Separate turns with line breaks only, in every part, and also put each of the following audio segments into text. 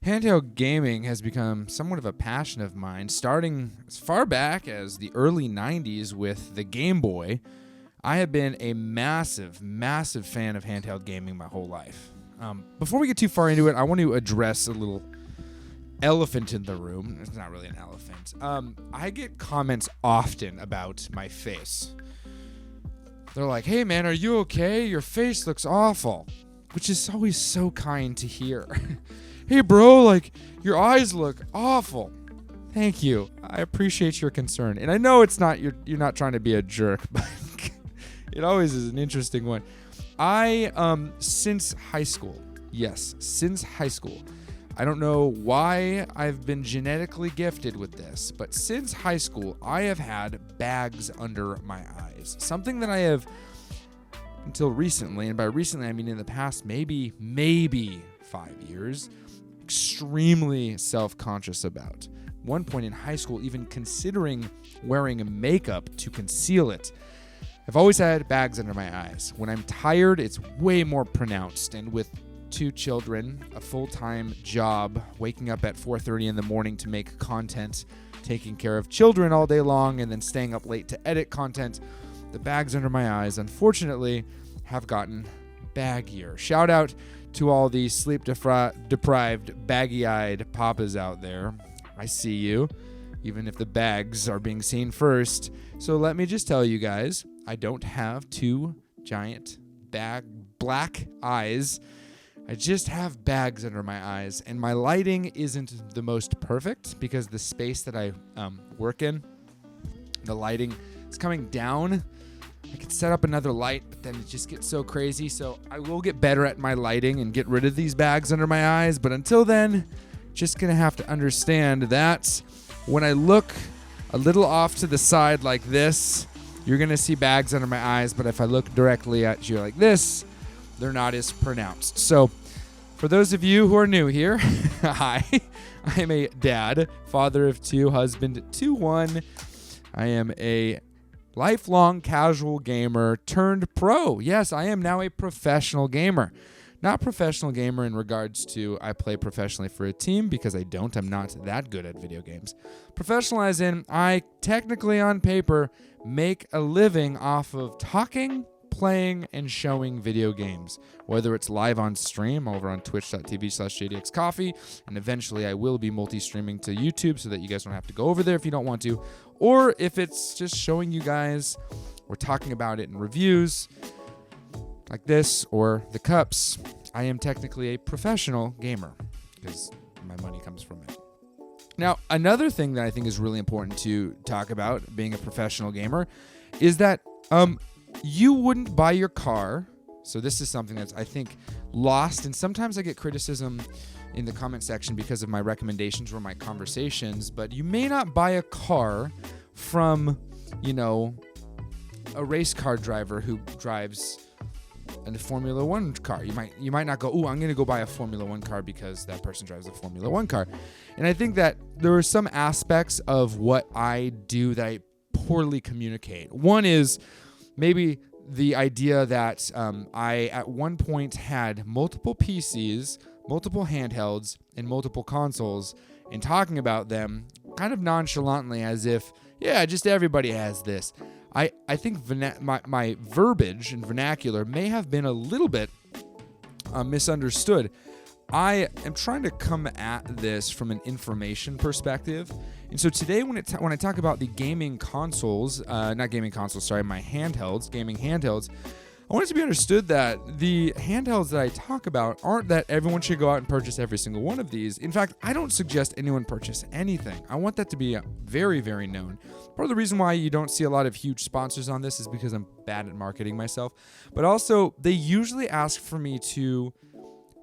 Handheld gaming has become somewhat of a passion of mine, starting as far back as the early 90s with the Game Boy. I have been a massive, massive fan of handheld gaming my whole life. Before we get too far into it, I want to address a little elephant in the room. It's not really an elephant. I get comments often about my face. They're like, "Hey man, are you okay? Your face looks awful," which is always so kind to hear. "Hey bro, like your eyes look awful." Thank you. I appreciate your concern. And I know it's not you're not trying to be a jerk, but it always is an interesting one. Since high school. Yes, since high school. I don't know why I've been genetically gifted with this, but since high school, I have had bags under my eyes. Something that I have, until recently, and by recently I mean in the past maybe 5 years, extremely self-conscious about. One point in high school, even considering wearing makeup to conceal it. I've always had bags under my eyes. When I'm tired, it's way more pronounced, and with 2 children, a full-time job, waking up at 4:30 in the morning to make content, taking care of children all day long, and then staying up late to edit content, the bags under my eyes, unfortunately, have gotten baggier. Shout out to all the sleep-deprived, baggy-eyed papas out there. I see you, even if the bags are being seen first. So let me just tell you guys, I don't have 2 giant black eyes. I just have bags under my eyes, and my lighting isn't the most perfect because the space that I work in, the lighting is coming down. I could set up another light, but then it just gets so crazy. So I will get better at my lighting and get rid of these bags under my eyes. But until then, just going to have to understand that when I look a little off to the side like this, you're going to see bags under my eyes. But if I look directly at you like this, they're not as pronounced. So for those of you who are new here, hi, I am a dad, father of 2, husband to 1. I am a lifelong casual gamer turned pro. Yes, I am now a professional gamer. Not professional gamer in regards to I play professionally for a team, because I don't. I'm not that good at video games. Professional as in I technically on paper make a living off of talking, playing, and showing video games, whether it's live on stream over on twitch.tv/jdxcoffee, and eventually I will be multi-streaming to YouTube so that you guys don't have to go over there if you don't want to, or if it's just showing you guys or talking about it in reviews like this or the cups. I am technically a professional gamer because my money comes from it. Now, another thing that I think is really important to talk about being a professional gamer is that you wouldn't buy your car. So this is something that's, I think, lost. And sometimes I get criticism in the comment section because of my recommendations or my conversations. But you may not buy a car from, a race car driver who drives a Formula One car. You might not go, "Ooh, I'm going to go buy a Formula One car because that person drives a Formula One car." And I think that there are some aspects of what I do that I poorly communicate. One is maybe the idea that I at one point had multiple PCs, multiple handhelds, and multiple consoles, and talking about them kind of nonchalantly as if, yeah, just everybody has this. I think my verbiage and vernacular may have been a little bit misunderstood. I am trying to come at this from an information perspective. And so today when I talk about the gaming consoles, my handhelds, gaming handhelds, I want it to be understood that the handhelds that I talk about aren't that everyone should go out and purchase every single one of these. In fact, I don't suggest anyone purchase anything. I want that to be very, very known. Part of the reason why you don't see a lot of huge sponsors on this is because I'm bad at marketing myself. But also, they usually ask for me to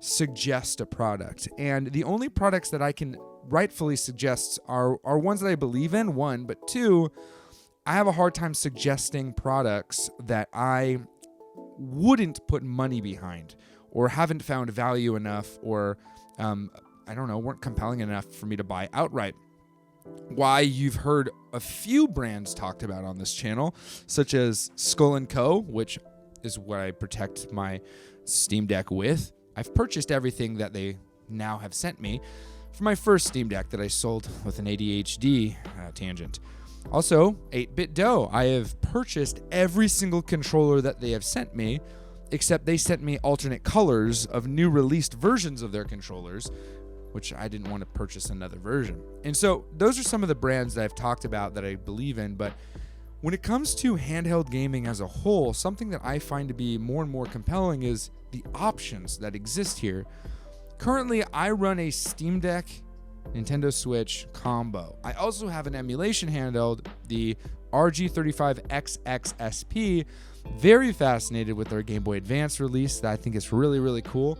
suggest a product. And the only products that I can rightfully suggest are ones that I believe in, one. But two, I have a hard time suggesting products that I wouldn't put money behind or haven't found value enough or, weren't compelling enough for me to buy outright. Why you've heard a few brands talked about on this channel, such as Skull & Co., which is what I protect my Steam Deck with. I've purchased everything that they now have sent me for my first Steam Deck that I sold with an ADHD tangent. Also, 8-Bit Dough. I have purchased every single controller that they have sent me, except they sent me alternate colors of new released versions of their controllers, which I didn't want to purchase another version. And so those are some of the brands that I've talked about that I believe in. But when it comes to handheld gaming as a whole, something that I find to be more and more compelling is the options that exist here. Currently, I run a Steam Deck, Nintendo Switch combo. I also have an emulation handheld, the RG35XX SP. Very fascinated with their Game Boy Advance release. That I think is really, really cool.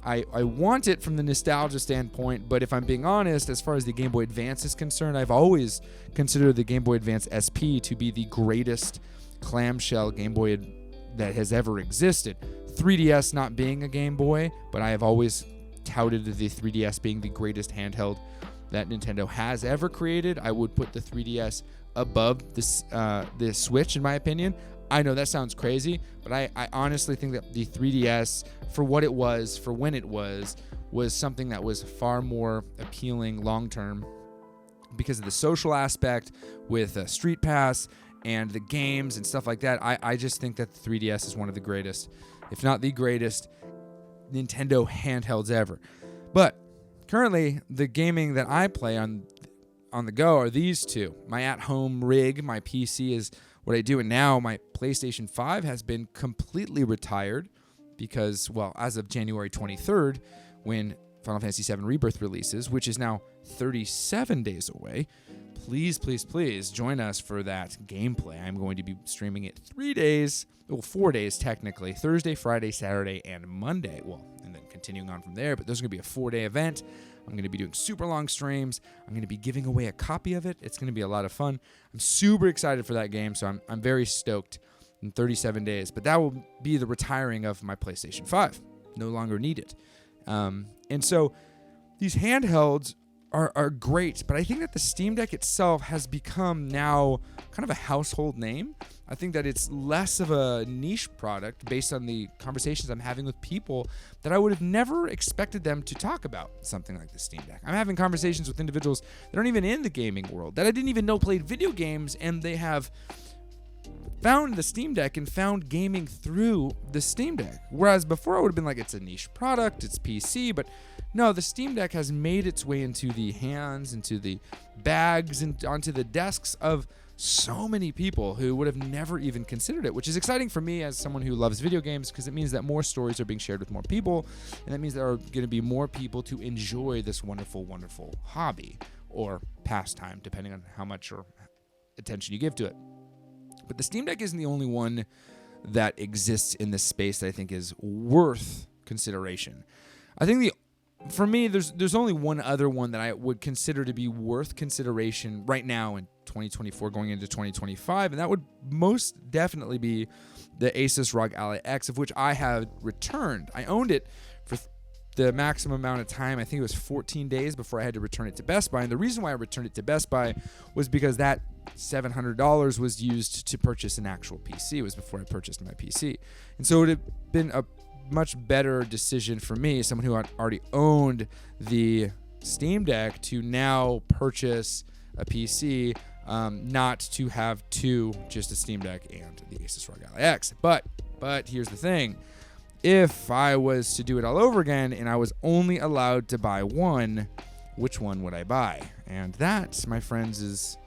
I want it from the nostalgia standpoint, but if I'm being honest, as far as the Game Boy Advance is concerned, I've always considered the Game Boy Advance SP to be the greatest clamshell Game Boy that has ever existed. 3DS not being a Game Boy, but I have always touted the 3DS being the greatest handheld that Nintendo has ever created. I would put the 3DS above the Switch, in my opinion. I know that sounds crazy, but I honestly think that the 3DS, for what it was, for when it was something that was far more appealing long-term because of the social aspect with Street Pass and the games and stuff like that. I just think that the 3DS is one of the greatest, if not the greatest, Nintendo handhelds ever. But currently, the gaming that I play on the go are these two. My at-home rig, my PC is what I do, and now my PlayStation 5 has been completely retired because, well, as of January 23rd, when Final Fantasy VII Rebirth releases, which is now 37 days away, please, please, please join us for that gameplay. I'm going to be streaming it 4 days technically, Thursday, Friday, Saturday, and Monday. Well, and then continuing on from there, but there's going to be a 4-day event. I'm going to be doing super long streams. I'm going to be giving away a copy of it. It's going to be a lot of fun. I'm super excited for that game, so I'm very stoked in 37 days. But that will be the retiring of my PlayStation 5. No longer need it. And so these handhelds are great, but I think that the Steam Deck itself has become now kind of a household name. I think that it's less of a niche product based on the conversations I'm having with people that I would have never expected them to talk about something like the Steam Deck. I'm having conversations with individuals that aren't even in the gaming world, that I didn't even know played video games, and they have found the Steam Deck and found gaming through the Steam Deck. Whereas before I would have been like, it's a niche product, it's PC, but no, the Steam Deck has made its way into the hands, into the bags, and onto the desks of so many people who would have never even considered it, which is exciting for me as someone who loves video games, because it means that more stories are being shared with more people, and that means there are going to be more people to enjoy this wonderful, wonderful hobby or pastime, depending on how much or attention you give to it. But the Steam Deck isn't the only one that exists in this space that I think is worth consideration. I think for me, there's only one other one that I would consider to be worth consideration right now in 2024 going into 2025, and that would most definitely be the Asus ROG Ally X, of which I have returned. I owned it for the maximum amount of time. I think it was 14 days before I had to return it to Best Buy, and the reason why I returned it to Best Buy was because that $700 was used to purchase an actual PC. It was before I purchased my PC, and so it would have been a much better decision for me, someone who had already owned the Steam Deck, to now purchase a PC, not to have just a Steam Deck and the Asus ROG Ally X. But here's the thing. If I was to do it all over again and I was only allowed to buy one, which one would I buy? And that, my friends, is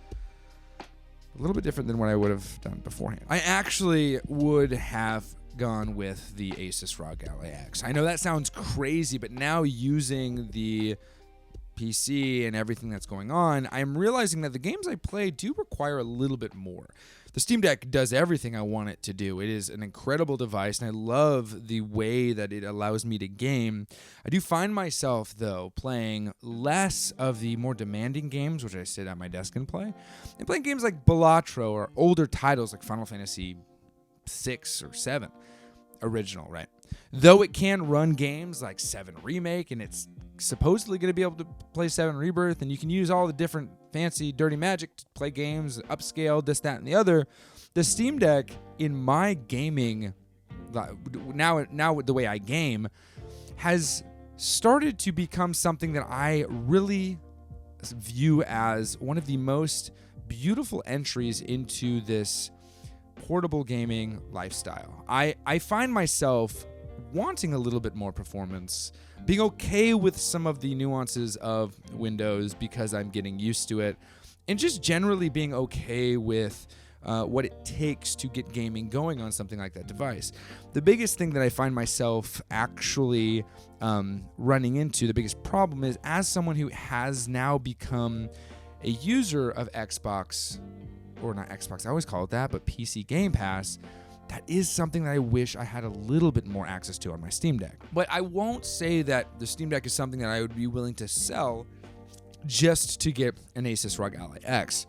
a little bit different than what I would have done beforehand. I actually would have gone with the Asus ROG Ally X. I know that sounds crazy, but now using the PC and everything that's going on, I'm realizing that the games I play do require a little bit more. The Steam Deck does everything I want it to do. It is an incredible device, and I love the way that it allows me to game. I do find myself, though, playing less of the more demanding games, which I sit at my desk and play, and playing games like Balatro or older titles like Final Fantasy 6 or 7 original, right? Though it can run games like 7 Remake, and it's supposedly going to be able to play 7 Rebirth, and you can use all the different fancy dirty magic to play games, upscale, this, that, and the other. The Steam Deck, in my gaming, now the way I game, has started to become something that I really view as one of the most beautiful entries into this portable gaming lifestyle. I find myself wanting a little bit more performance, being okay with some of the nuances of Windows because I'm getting used to it, and just generally being okay with what it takes to get gaming going on something like that device. The biggest thing that I find myself actually running into, the biggest problem is, as someone who has now become a user of Xbox, or not Xbox, I always call it that, but PC Game Pass, that is something that I wish I had a little bit more access to on my Steam Deck. But I won't say that the Steam Deck is something that I would be willing to sell just to get an Asus ROG Ally X.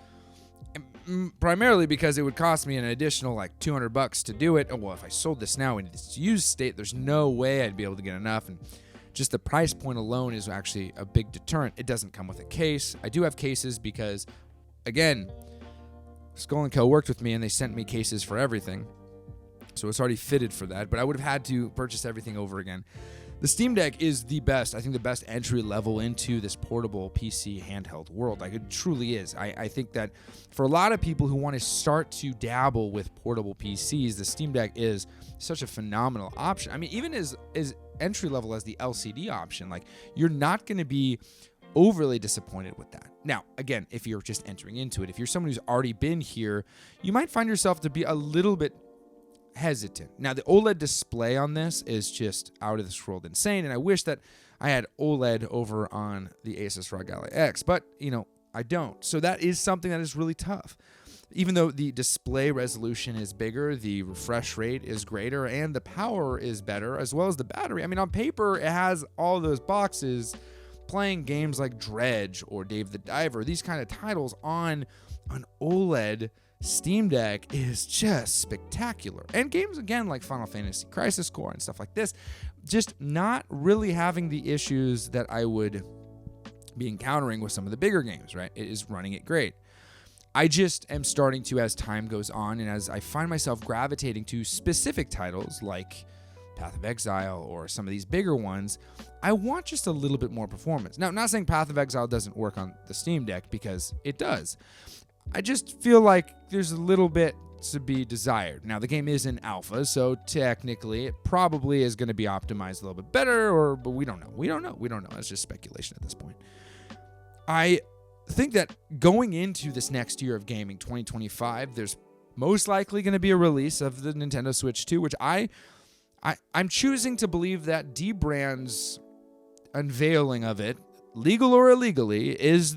Primarily because it would cost me an additional like $200 to do it. Oh, well, if I sold this now in its used state, there's no way I'd be able to get enough. And just the price point alone is actually a big deterrent. It doesn't come with a case. I do have cases because, again, Skull & Co. worked with me and they sent me cases for everything. So it's already fitted for that, but I would have had to purchase everything over again. The Steam Deck is the best, I think the best entry level into this portable PC handheld world. Like, it truly is. I think that for a lot of people who want to start to dabble with portable PCs, the Steam Deck is such a phenomenal option. I mean, even as entry level as the LCD option, like, you're not going to be overly disappointed with that. Now, again, if you're just entering into it, if you're someone who's already been here, you might find yourself to be a little bit hesitant. Now, the OLED display on this is just out of this world insane, and I wish that I had OLED over on the Asus ROG Ally X, but, I don't. So that is something that is really tough. Even though the display resolution is bigger, the refresh rate is greater, and the power is better, as well as the battery. I mean, on paper, it has all those boxes. Playing games like Dredge or Dave the Diver, these kind of titles on an OLED Steam Deck is just spectacular. And games, again, like Final Fantasy Crisis Core and stuff like this, just not really having the issues that I would be encountering with some of the bigger games, right? It is running it great. I just am starting to, as time goes on, and as I find myself gravitating to specific titles like Path of Exile or some of these bigger ones, I want just a little bit more performance. Now, I'm not saying Path of Exile doesn't work on the Steam Deck, because it does. I just feel like there's a little bit to be desired. Now, the game is in alpha, so technically it probably is going to be optimized a little bit better, but we don't know. We don't know. It's just speculation at this point. I think that going into this next year of gaming, 2025, there's most likely going to be a release of the Nintendo Switch 2, which I'm choosing to believe that D-Brand's unveiling of it, legal or illegally, is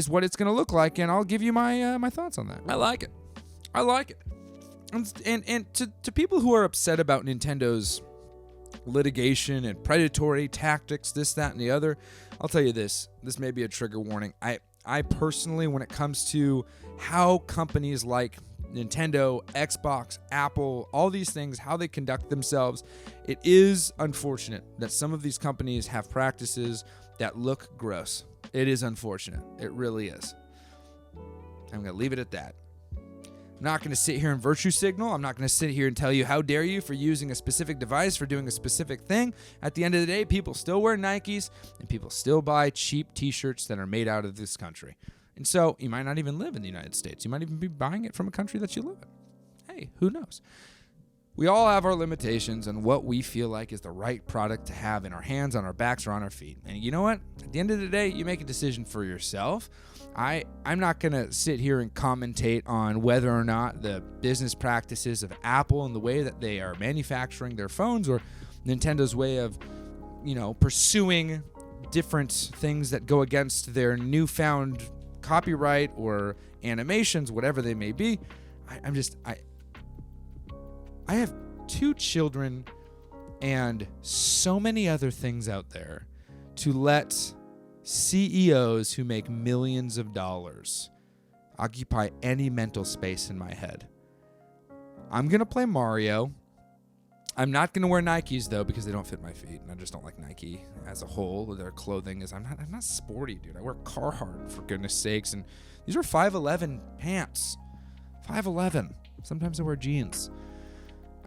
what it's going to look like, and I'll give you my thoughts on that. I like it. And to people who are upset about Nintendo's litigation and predatory tactics, this, that, and the other, I'll tell you this. This may be a trigger warning. I personally, when it comes to how companies like Nintendo, Xbox, Apple, all these things, how they conduct themselves, it is unfortunate that some of these companies have practices that look gross. It is unfortunate. It really is. I'm going to leave it at that. I'm not going to sit here and virtue signal. I'm not going to sit here and tell you how dare you for using a specific device, for doing a specific thing. At the end of the day, people still wear Nikes and people still buy cheap t-shirts that are made out of this country. And so you might not even live in the United States. You might even be buying it from a country that you live in. Hey, who knows? We all have our limitations on what we feel like is the right product to have in our hands, on our backs, or on our feet. And you know what? At the end of the day, you make a decision for yourself. I'm not going to sit here and commentate on whether or not the business practices of Apple and the way that they are manufacturing their phones, or Nintendo's way of, pursuing different things that go against their newfound copyright or animations, whatever they may be. I have 2 children and so many other things out there to let CEOs who make millions of dollars occupy any mental space in my head. I'm going to play Mario. I'm not going to wear Nikes, though, because they don't fit my feet, and I just don't like Nike as a whole. Their clothing is... I'm not sporty, dude. I wear Carhartt, for goodness sakes, and these are 5'11 pants. 5'11. Sometimes I wear jeans.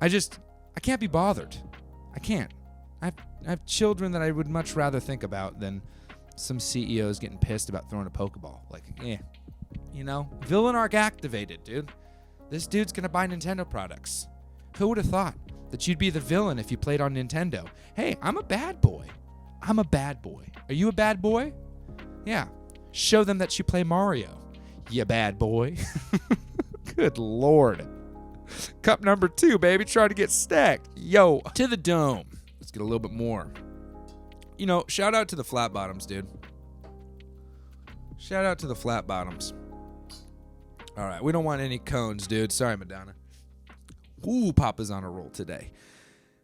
I can't be bothered. I can't. I have children that I would much rather think about than some CEOs getting pissed about throwing a Pokeball. Like, villain arc activated, dude. This dude's gonna buy Nintendo products. Who would have thought that you'd be the villain if you played on Nintendo? Hey, I'm a bad boy. Are you a bad boy? Yeah. Show them that you play Mario, you bad boy. Good Lord. Cup number 2, baby. Try to get stacked. Yo, to the dome. Let's get a little bit more. Shout out to the flat bottoms, dude. Shout out to the flat bottoms. All right, we don't want any cones, dude. Sorry, Madonna. Ooh, Papa's on a roll today.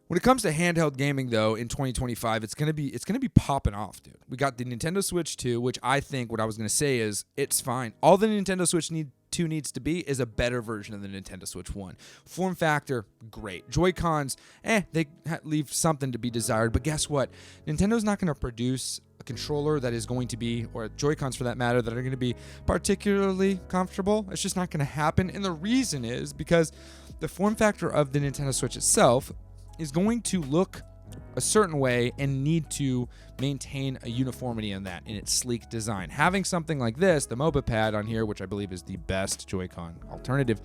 When it comes to handheld gaming, though, in 2025, it's gonna be popping off, dude. We got the Nintendo Switch 2, which I think what I was gonna say is it's fine. All the Nintendo Switch 2 needs to be is a better version of the Nintendo Switch 1. Form factor, great. Joy-Cons, they leave something to be desired. But guess what? Nintendo's not gonna produce a controller that is going to be, or Joy-Cons for that matter, that are gonna be particularly comfortable. It's just not gonna happen. And the reason is because the form factor of the Nintendo Switch itself is going to look a certain way and need to maintain a uniformity in its sleek design. Having something like this, the MOBA pad on here, which I believe is the best Joy-Con alternative,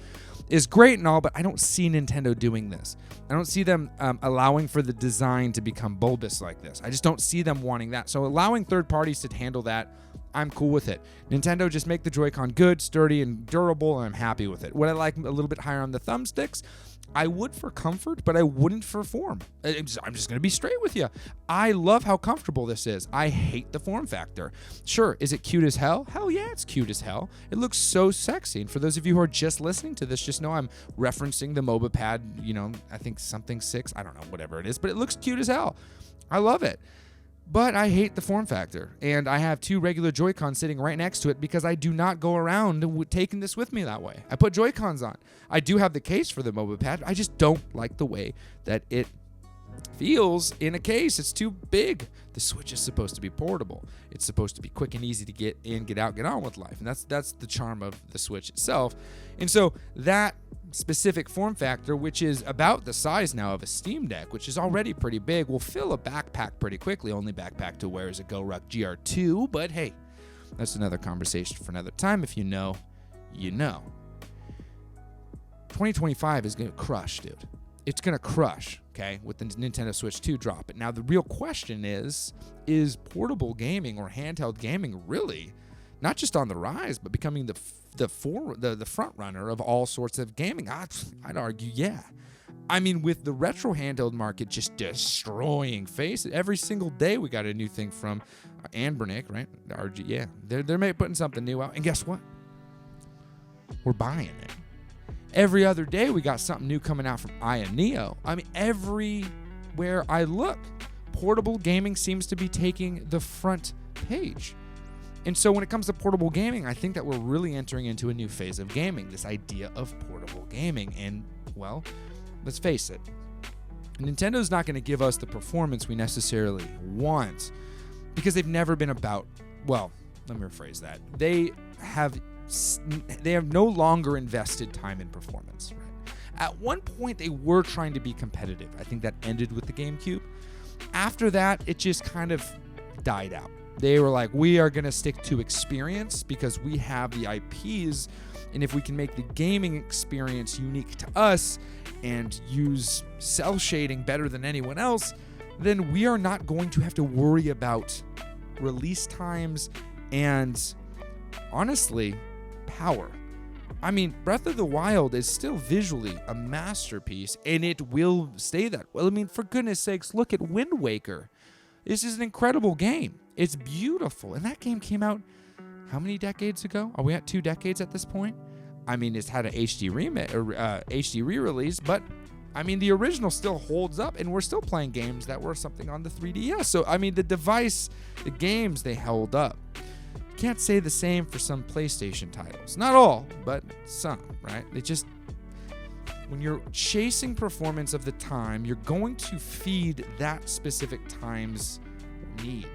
is great and all, but I don't see Nintendo doing this. I don't see them allowing for the design to become bulbous like this. I just don't see them wanting that. So allowing third parties to handle that, I'm cool with it. Nintendo, just make the Joy-Con good, sturdy, and durable, and I'm happy with it. Would I like a little bit higher on the thumbsticks? I would for comfort, but I wouldn't for form. I'm just going to be straight with you. I love how comfortable this is. I hate the form factor. Sure, is it cute as hell? Hell yeah, it's cute as hell. It looks so sexy. And for those of you who are just listening to this, just know I'm referencing the MOBA pad, I think something 6. I don't know, whatever it is, but it looks cute as hell. I love it. But I hate the form factor, and I have 2 regular Joy-Cons sitting right next to it because I do not go around taking this with me that way. I put Joy-Cons on. I do have the case for the MOBA pad. I just don't like the way that it feels in a case. It's too big. The Switch is supposed to be portable. It's supposed to be quick and easy to get in, get out, get on with life, and that's the charm of the Switch itself. And so that specific form factor, which is about the size now of a Steam Deck, which is already pretty big, will fill a backpack pretty quickly. Only backpack to wear is a GoRuck GR2, but hey, that's another conversation for another time. If you know, you know. 2025 is going to crush, dude. It's going to crush, okay, with the Nintendo Switch 2 drop. Now, the real question is portable gaming or handheld gaming really not just on the rise, but becoming the front runner of all sorts of gaming? I'd argue, yeah. I mean, with the retro handheld market just destroying faces, every single day we got a new thing from Anbernick, right? RG, yeah, they're putting something new out, and guess what? We're buying it. Every other day we got something new coming out from Aya Neo. I mean, everywhere I look, portable gaming seems to be taking the front page. And so when it comes to portable gaming, I think that we're really entering into a new phase of gaming, this idea of portable gaming. And, well, let's face it, Nintendo's not going to give us the performance we necessarily want because they've never been about, well, let me rephrase that. They have no longer invested time in performance. Right? At one point, they were trying to be competitive. I think that ended with the GameCube. After that, it just kind of died out. They were like, we are going to stick to experience because we have the IPs, and if we can make the gaming experience unique to us and use cell shading better than anyone else, then we are not going to have to worry about release times and, honestly, power. I mean, Breath of the Wild is still visually a masterpiece, and it will stay that. Well, I mean, for goodness sakes, look at Wind Waker. This is an incredible game. It's beautiful. And that game came out how many decades ago? Are we at 2 decades at this point? I mean, it's had an HD re-release, but I mean, the original still holds up, and we're still playing games that were something on the 3DS. So, I mean, the games, they held up. Can't say the same for some PlayStation titles. Not all, but some, right? When you're chasing performance of the time, you're going to feed that specific time's need.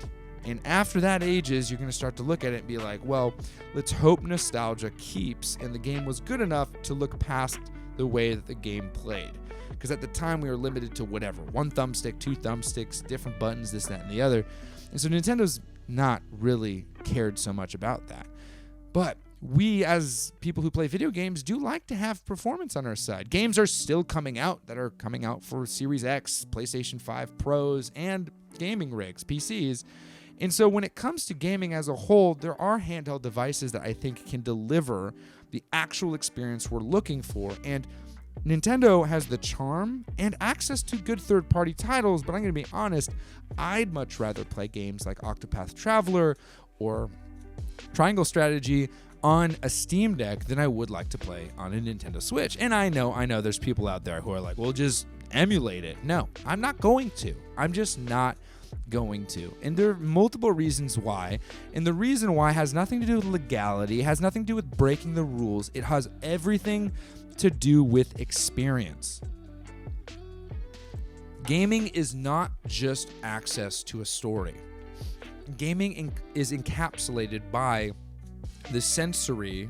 And after that ages, you're going to start to look at it and be like, well, let's hope nostalgia keeps, and the game was good enough to look past the way that the game played. Because at the time we were limited to whatever, 1 thumbstick, 2 thumbsticks, different buttons, this, that, and the other. And so Nintendo's not really cared so much about that. But we, as people who play video games, do like to have performance on our side. Games are still coming out that are coming out for Series X, PlayStation 5 Pros, and gaming rigs, PCs. And so when it comes to gaming as a whole, there are handheld devices that I think can deliver the actual experience we're looking for. And Nintendo has the charm and access to good third-party titles, but I'm going to be honest, I'd much rather play games like Octopath Traveler or Triangle Strategy on a Steam Deck than I would like to play on a Nintendo Switch. And I know there's people out there who are like, well, just emulate it. No, I'm not going to. I'm just not going to. And there are multiple reasons why. And the reason why has nothing to do with legality, has nothing to do with breaking the rules. It has everything to do with experience. Gaming is not just access to a story. Gaming is encapsulated by the sensory,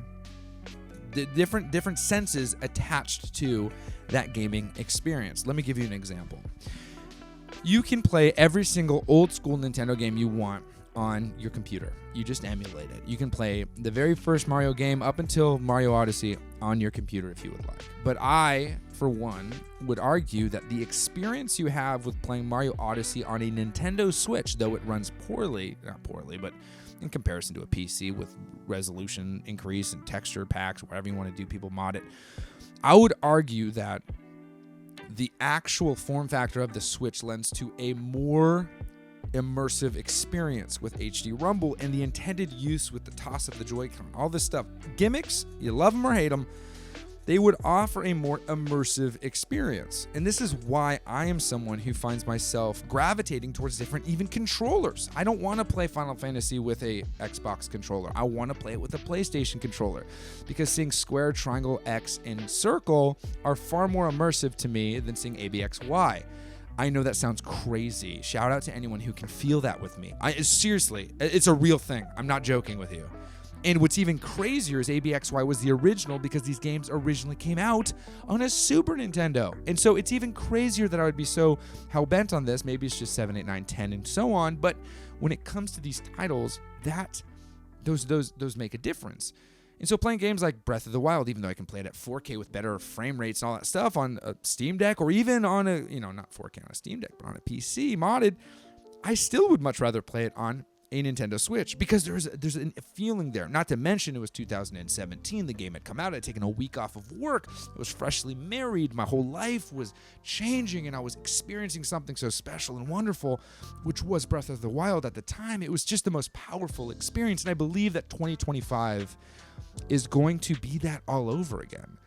the different senses attached to that gaming experience. Let me give you an example. You can play every single old school Nintendo game you want on your computer. You just emulate it. You can play the very first Mario game up until Mario Odyssey on your computer if you would like. But I, for one, would argue that the experience you have with playing Mario Odyssey on a Nintendo Switch, though it runs not poorly, but in comparison to a PC with resolution increase and texture packs, whatever you want to do, people mod it. I would argue that the actual form factor of the Switch lends to a more immersive experience with HD Rumble and the intended use with the toss of the Joy-Con. All this stuff, gimmicks, you love them or hate them, they would offer a more immersive experience. And this is why I am someone who finds myself gravitating towards different even controllers. I don't want to play Final Fantasy with a Xbox controller. I want to play it with a PlayStation controller because seeing square, triangle, X, and circle are far more immersive to me than seeing ABXY. I know that sounds crazy. Shout out to anyone who can feel that with me. Seriously, it's a real thing. I'm not joking with you. And what's even crazier is ABXY was the original because these games originally came out on a Super Nintendo. And so it's even crazier that I would be so hell-bent on this. Maybe it's just 7, 8, 9, 10, and so on. But when it comes to these titles, those make a difference. And so playing games like Breath of the Wild, even though I can play it at 4K with better frame rates and all that stuff on a Steam Deck, or even on a, not 4K on a Steam Deck, but on a PC modded, I still would much rather play it on a Nintendo Switch because there's a feeling there. Not to mention it was 2017. The game had come out. I had taken a week off of work. I was freshly married. My whole life was changing, and I was experiencing something so special and wonderful, which was Breath of the Wild at the time. It was just the most powerful experience, and I believe that 2025 is going to be that all over again.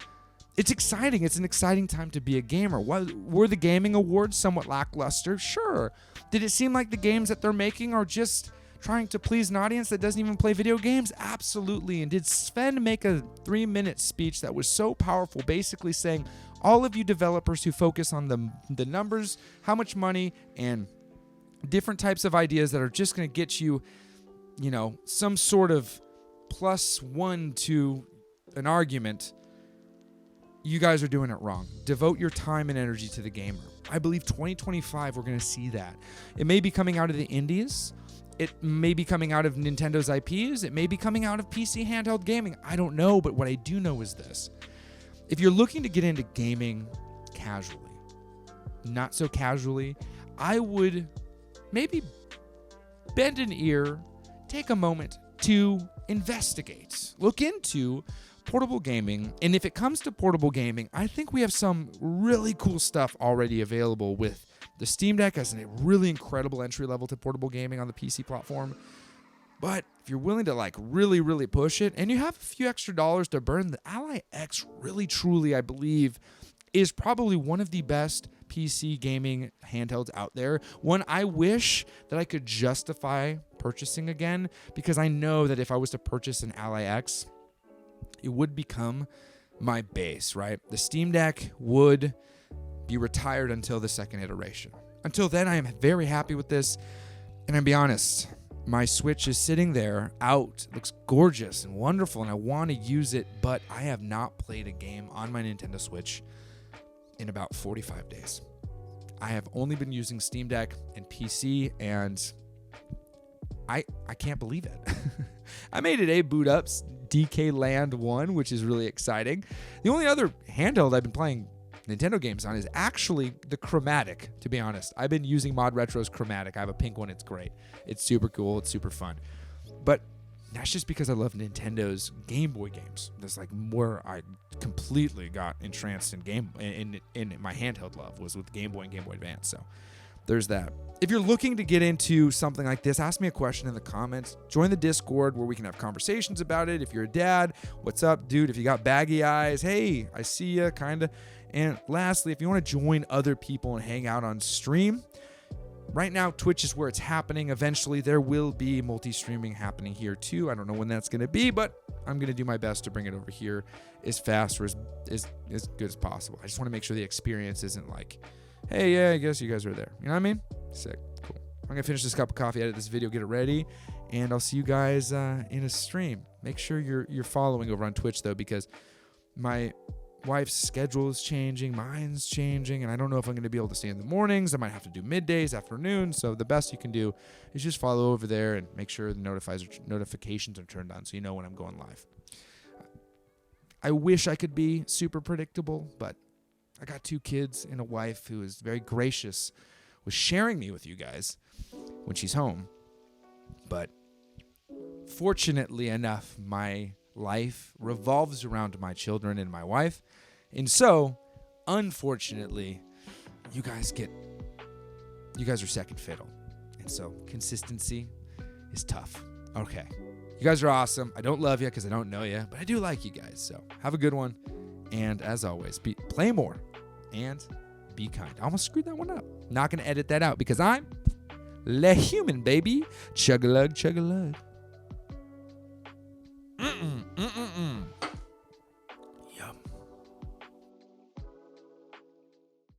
It's exciting. It's an exciting time to be a gamer. Were the gaming awards somewhat lackluster? Sure. Did it seem like the games that they're making are just trying to please an audience that doesn't even play video games? Absolutely. And did Sven make a 3-minute speech that was so powerful, basically saying, all of you developers who focus on the numbers, how much money, and different types of ideas that are just going to get you, some sort of +1 to an argument, you guys are doing it wrong. Devote your time and energy to the gamer. I believe 2025, we're going to see that. It may be coming out of the indies. It may be coming out of Nintendo's IPs. It may be coming out of PC handheld gaming. I don't know, but what I do know is this. If you're looking to get into gaming casually, not so casually, I would maybe bend an ear, take a moment to investigate, look into portable gaming. And if it comes to portable gaming, I think we have some really cool stuff already available with the Steam Deck as a really incredible entry level to portable gaming on the PC platform. But if you're willing to really, really push it and you have a few extra dollars to burn, the Ally X really, truly, I believe, is probably one of the best PC gaming handhelds out there. One I wish that I could justify purchasing again, because I know that if I was to purchase an Ally X, it would become my base, right? The Steam Deck would be retired until the second iteration. Until then, I am very happy with this. And I'll be honest, my Switch is sitting there out. It looks gorgeous and wonderful, and I want to use it, but I have not played a game on my Nintendo Switch in about 45 days. I have only been using Steam Deck and PC, and I can't believe it. I made it boot up DK Land 1, which is really exciting. The only other handheld I've been playing Nintendo games on is actually the Chromatic, to be honest. I've been using Mod Retro's Chromatic. I have a pink one. It's great. It's super cool. It's super fun. But that's just because I love Nintendo's Game Boy games. That's like where I completely got entranced in my handheld love was with Game Boy and Game Boy Advance. So there's that. If you're looking to get into something like this, ask me a question in the comments. Join the Discord where we can have conversations about it. If you're a dad, what's up, dude? If you got baggy eyes, hey, I see ya, kind of. And lastly, if you want to join other people and hang out on stream, right now, Twitch is where it's happening. Eventually, there will be multi-streaming happening here too. I don't know when that's going to be, but I'm going to do my best to bring it over here as fast or as good as possible. I just want to make sure the experience isn't like, hey, yeah, I guess you guys are there. You know what I mean? Sick. Cool. I'm going to finish this cup of coffee, edit this video, get it ready, and I'll see you guys in a stream. Make sure you're following over on Twitch, though, because my wife's schedule is changing, mine's changing, and I don't know if I'm going to be able to stay in the mornings. I might have to do middays, afternoons. So the best you can do is just follow over there and make sure the notifications are turned on so you know when I'm going live. I wish I could be super predictable, but I got 2 kids and a wife who is very gracious with sharing me with you guys when she's home. But fortunately enough, my life revolves around my children and my wife. And so, unfortunately, you guys are second fiddle. And so, consistency is tough. Okay. You guys are awesome. I don't love you because I don't know you, but I do like you guys. So, have a good one. And as always, play more and be kind. I almost screwed that one up. Not going to edit that out because I'm Le Human, baby. Chug-a-lug, chug-a-lug.